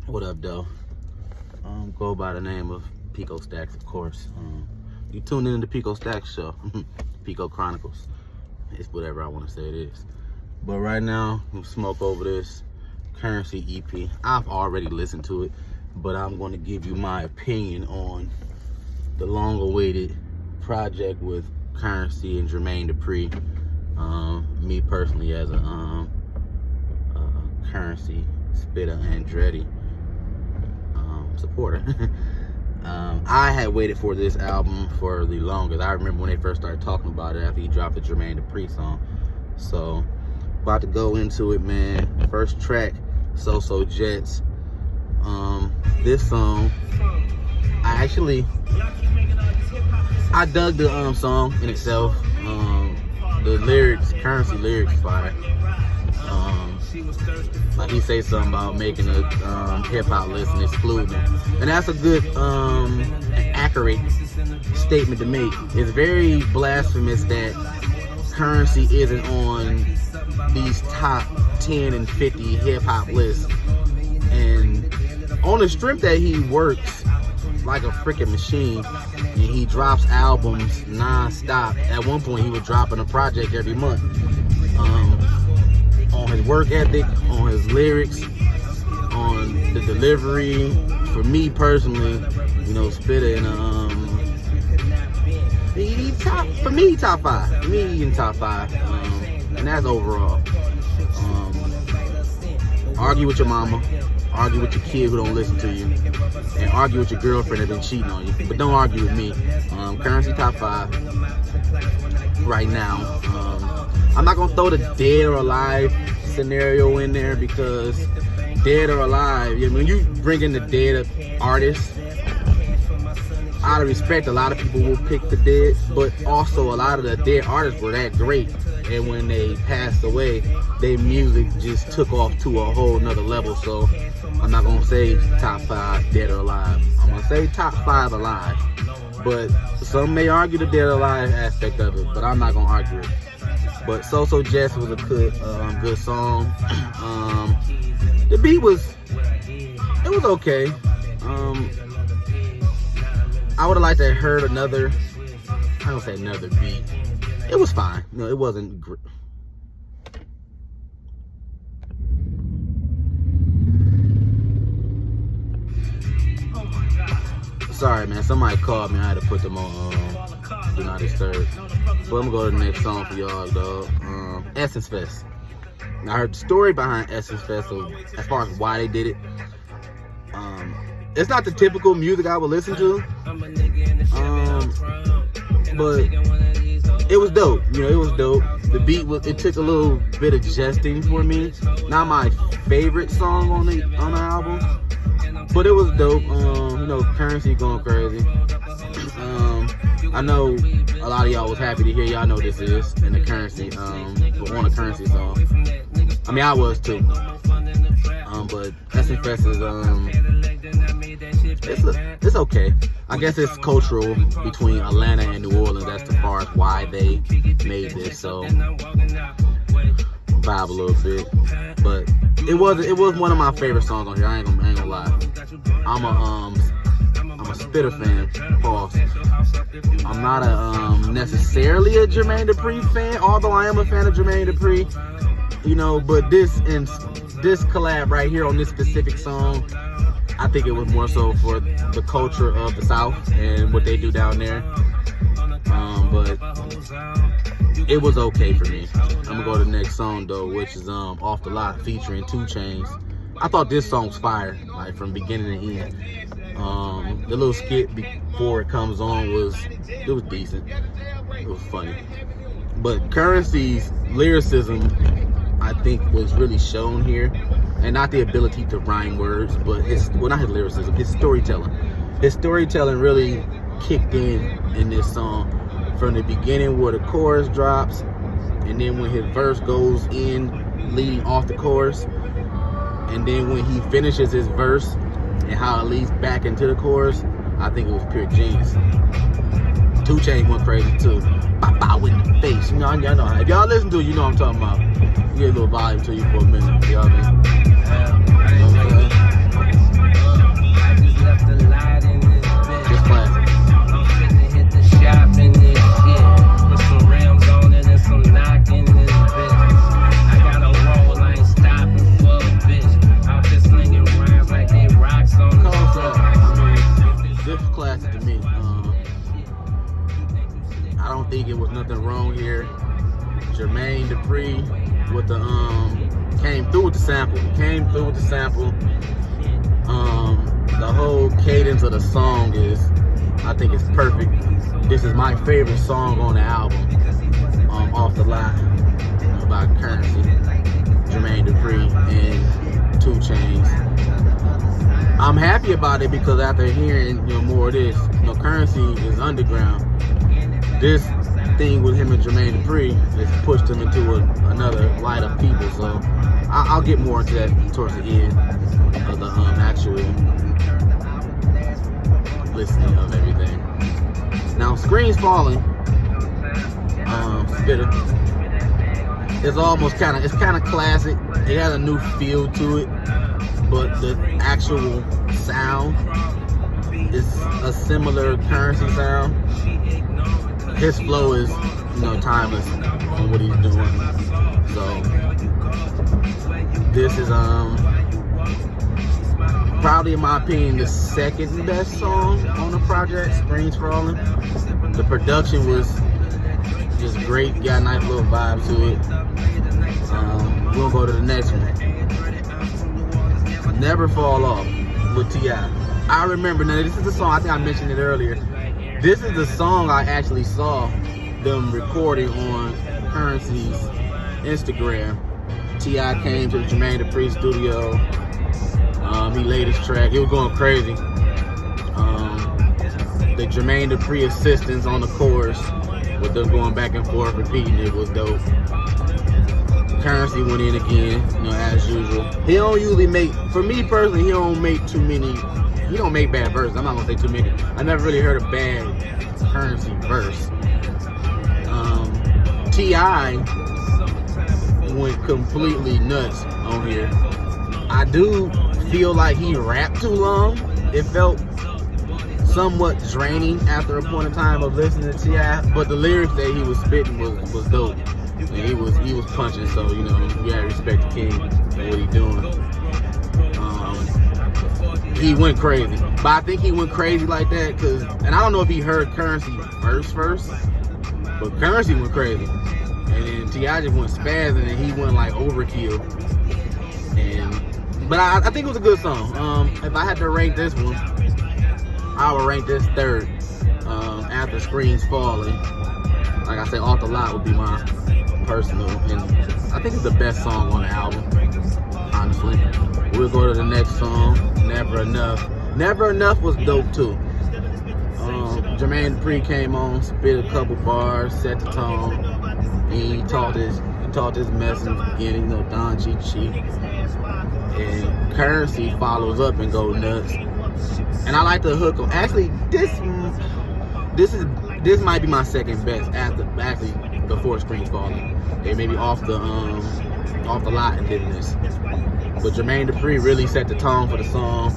What up, though? Go by the name of Pico Stacks, of course. You tune in to the Pico Stacks show, Pico Chronicles. It's whatever I want to say it is. But right now, I'm gonna smoke over this Currency EP. I've already listened to it, but I'm going to give you my opinion on the long-awaited project with Currency and Jermaine Dupri. Me personally, as a Currency spitter Andretti supporter. I had waited for this album for the longest. I remember when they first started talking about it after he dropped the Jermaine Dupri song. So, about to go into it, man. First track, So Jets. This song, I dug the song in itself. The lyrics, Currency lyrics, fire. Like he say something about making a hip hop list and excluding it, and that's a good, accurate statement to make. It's very blasphemous that Currency isn't on these top 10 and 50 hip hop lists, and on the strength that he works like a freaking machine, and he drops albums non-stop. At one point, he was dropping a project every month. On his work ethic, on his lyrics, on the delivery. For me personally, you know, Spitter and he top five. For me, he in top five, and that's overall. Argue with your mama, argue with your kid who don't listen to you, and argue with your girlfriend that been cheating on you. But don't argue with me. Currency top five right now. I'm not gonna throw the dead or alive scenario in there, because dead or alive, when you bring in the dead artists, out of respect, a lot of people will pick the dead, but also a lot of the dead artists were that great, and when they passed away, their music just took off to a whole nother level. So I'm not gonna say top five dead or alive. I'm gonna say top five alive, but some may argue the dead or alive aspect of it, but I'm not gonna argue it. But So Jets was a good song. The beat was okay. I would have liked to have heard another, I don't say another beat. It was fine. No, it wasn't great. Sorry, man. Somebody called me. I had to put them on Do Not Disturb. But I'm gonna go to the next song for y'all, dog. Essence Fest. Now, I heard the story behind Essence Fest, so as far as why they did it. It's not the typical music I would listen to. But it was dope. You know, it was dope. The beat it took a little bit of adjusting for me. Not my favorite song on the album, but it was dope. You know, Currency going crazy. I know a lot of y'all was happy to hear. Y'all know this is in the Currency, on a Currency song. I mean, I was too. But Essence Fest is it's okay. I guess it's cultural between Atlanta and New Orleans. That's as far as why they made this. So vibe a little bit, but it was one of my favorite songs on here. I ain't gonna lie. I'm a Spitter fan. Pause. I'm not necessarily a Jermaine Dupri fan, although I am a fan of Jermaine Dupri. You know, but this collab right here on this specific song, I think it was more so for the culture of the South and what they do down there. But it was okay for me. I'm gonna go to the next song though, which is Off the Lot featuring 2 Chainz. I thought this song's fire, like from beginning to end. The little skit before it comes on was decent. It was funny. But Currency's lyricism, I think, was really shown here, and not the ability to rhyme words, but not his lyricism, his storytelling. His storytelling really kicked in this song from the beginning where the chorus drops, and then when his verse goes in leading off the chorus, and then when he finishes his verse and how it leads back into the chorus. I think it was pure genius. 2 Chainz went crazy too. Bow bow in the face. You know, y'all know. If y'all listen to it, you know what I'm talking about. Get a little volume to you for a minute. Y'all mean? You know what I'm saying? Dupri with the came through with the sample. The whole cadence of the song is, I think it's perfect. This is my favorite song on the album, Off the Lot, by Currency, Jermaine Dupri, and 2 Chainz. I'm happy about it because after hearing more of this, Currency is underground. This thing with him and Jermaine Dupri has pushed him into another light of people. So I'll get more into that towards the end of the actual listening of everything. Now, Screens Falling, Spitter, it's almost kind of classic. It has a new feel to it, but the actual sound is a similar Currency sound. His flow is, timeless on what he's doing. So this is probably, in my opinion, the second best song on the project, Screens Falling. The production was just great, got a nice little vibe to it. We'll go to the next one. Never Fall Off with T.I. I remember, now this is the song, I think I mentioned it earlier. This is the song I actually saw them recording on Currency's Instagram. T.I. came to the Jermaine Dupri studio. He laid his track. He was going crazy. The Jermaine Dupri assistants on the chorus, with them going back and forth, repeating it, was dope. Currency went in again, as usual. He don't usually make, for me personally, he don't make bad verses. I'm not gonna say too many. I never really heard a bad Currency verse. T.I. went completely nuts on here. I do feel like he rapped too long. It felt somewhat draining after a point in time of listening to T.I., but the lyrics that he was spitting was dope. And he was punching, so you gotta respect the king and what he's doing. He went crazy, but I think he went crazy like that because, and I don't know if he heard Currency verse first, but Currency went crazy, and then T.I. just went spazzing, and he went like overkill. But I think it was a good song. If I had to rank this one, I would rank this third after Screens Falling. Like I said, Off the Lot would be my personal, and I think it's the best song on the album, honestly. We'll go to the next song, Never Enough. Never Enough was dope too. Jermaine Dupri came on, spit a couple bars, set the tone, and he taught his mess in the beginning, Don Cheat Cheat. And Currency follows up and goes nuts. And I like the hook. Actually, this might be my second best before Screens Falling. They maybe off the lot and did this. But Jermaine Dupri really set the tone for the song.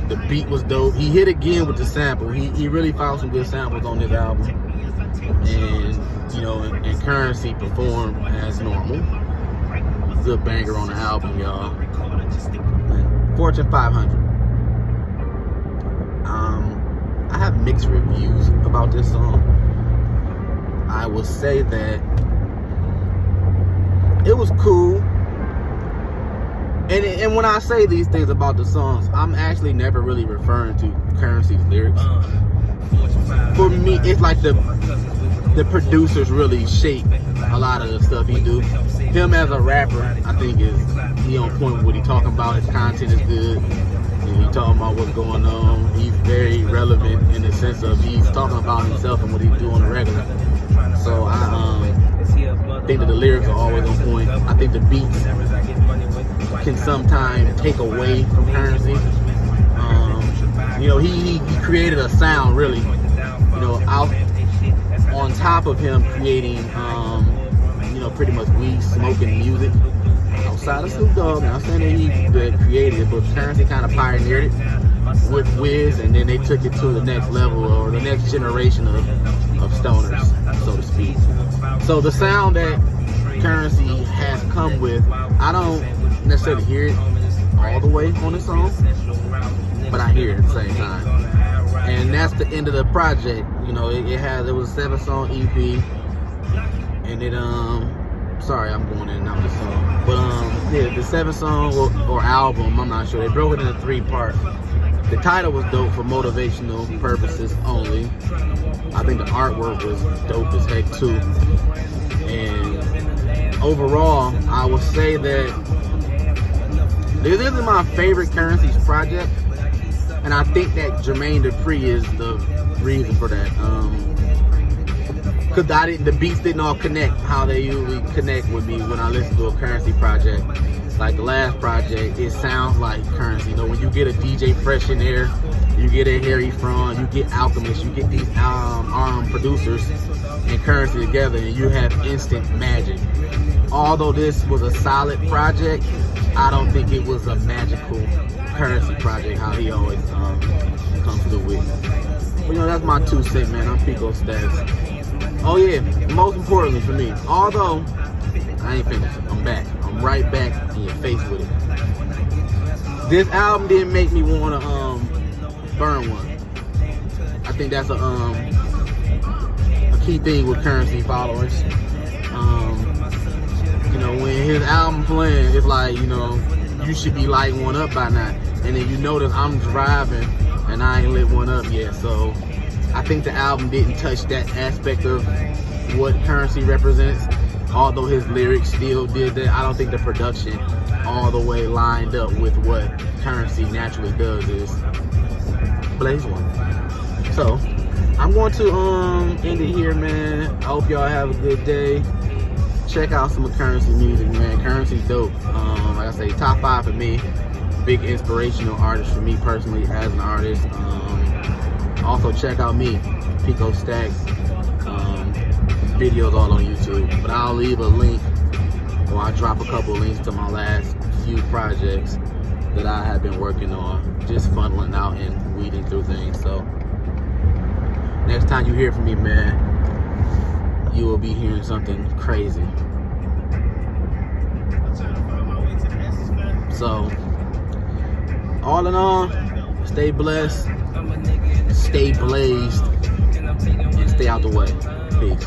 The beat was dope. He hit again with the sample. He really found some good samples on this album. And and Currency performed as normal. Good banger on the album, y'all. Fortune 500. I have mixed reviews about this song. I will say that it was cool. And when I say these things about the songs, I'm actually never really referring to Currency's lyrics. For me, it's like the producers really shape a lot of the stuff he do. Him as a rapper, I think he on point with what he talking about. His content is good. And he talking about what's going on. He's very relevant in the sense of he's talking about himself and what he's doing on the regular. So I think that the lyrics are always on point. I think the beats can sometimes take away from Currency. He created a sound really, out on top of him creating, pretty much weed smoking music outside of Snoop Dogg. Now I'm saying that he created it, but Currency kind of pioneered it with Wiz, and then they took it to the next level or the next generation of stoners, so to speak. So the sound that Currency has come with, I don't necessarily hear it all the way on the song, but I hear it at the same time. And that's the end of the project. It was a 7-song EP, and Sorry, I'm going in and out the song. But yeah, the 7-song or album, I'm not sure. They broke it into 3 parts. The title was dope for motivational purposes only. I think the artwork was dope as heck too. And overall, I would say that this isn't my favorite Currency's project. And I think that Jermaine Dupri is the reason for that. Cause the beats didn't all connect how they usually connect with me when I listen to a Currency project. Like the last project, it sounds like Currency. You know, when you get a DJ Fresh in there, you get a Harry Fraud, you get Alchemist, you get these producers and Currency together, and you have instant magic. Although this was a solid project, I don't think it was a magical Currency project, how he always comes through with. But, you know, that's my 2 cents, man. I'm Pico Stacks. Oh yeah, most importantly for me, although I ain't finished, I'm back. I'm right back in your face with it. This album didn't make me want to burn one. I think that's a key thing with Currency followers. You know, when his album playing, it's like, you know, you should be lighting one up by now. And then you notice I'm driving and I ain't lit one up yet. So I think the album didn't touch that aspect of what Currency represents. Although his lyrics still did that, I don't think the production all the way lined up with what Currency naturally does is blaze one. So I'm going to end it here, man. I hope y'all have a good day. Check out some of Currency music, man. Currency's dope. Like I say, top 5 for me. Big inspirational artist for me personally as an artist. Also check out me, Pico Stacks. Videos all on YouTube. But I'll leave a link, or I'll drop a couple of links to my last few projects that I have been working on. Just funneling out and weeding through things. So next time you hear from me, man, you will be hearing something crazy. So, all in all, stay blessed, stay blazed, and stay out the way. Peace.